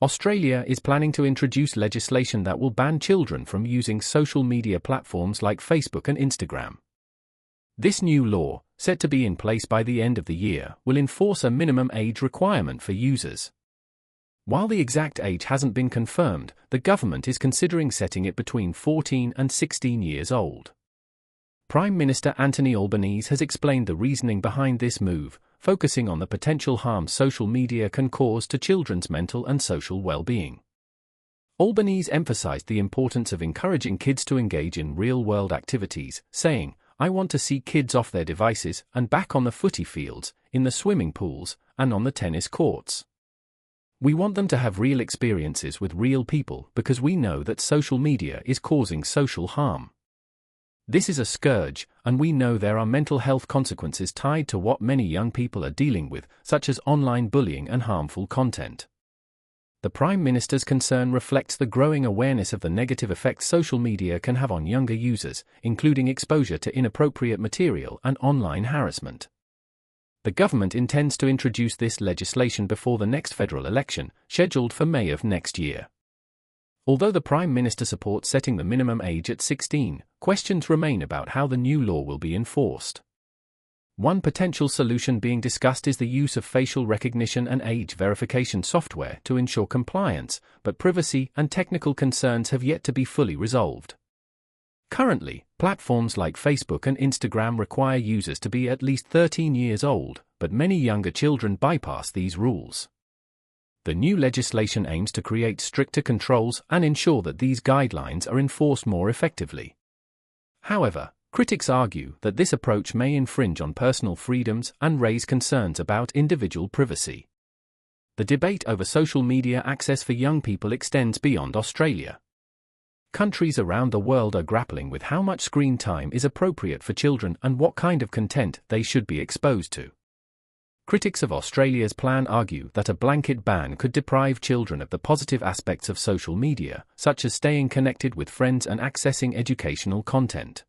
Australia is planning to introduce legislation that will ban children from using social media platforms like Facebook and Instagram. This new law, set to be in place by the end of the year, will enforce a minimum age requirement for users. While the exact age hasn't been confirmed, the government is considering setting it between 14 and 16 years old. Prime Minister Anthony Albanese has explained the reasoning behind this move, focusing on the potential harm social media can cause to children's mental and social well-being. Albanese emphasized the importance of encouraging kids to engage in real-world activities, saying, "I want to see kids off their devices and back on the footy fields, in the swimming pools, and on the tennis courts. We want them to have real experiences with real people because we know that social media is causing social harm. This is a scourge, and we know there are mental health consequences tied to what many young people are dealing with, such as online bullying and harmful content." The Prime Minister's concern reflects the growing awareness of the negative effects social media can have on younger users, including exposure to inappropriate material and online harassment. The government intends to introduce this legislation before the next federal election, scheduled for May of next year. Although the Prime Minister supports setting the minimum age at 16, questions remain about how the new law will be enforced. One potential solution being discussed is the use of facial recognition and age verification software to ensure compliance, but privacy and technical concerns have yet to be fully resolved. Currently, platforms like Facebook and Instagram require users to be at least 13 years old, but many younger children bypass these rules. The new legislation aims to create stricter controls and ensure that these guidelines are enforced more effectively. However, critics argue that this approach may infringe on personal freedoms and raise concerns about individual privacy. The debate over social media access for young people extends beyond Australia. Countries around the world are grappling with how much screen time is appropriate for children and what kind of content they should be exposed to. Critics of Australia's plan argue that a blanket ban could deprive children of the positive aspects of social media, such as staying connected with friends and accessing educational content.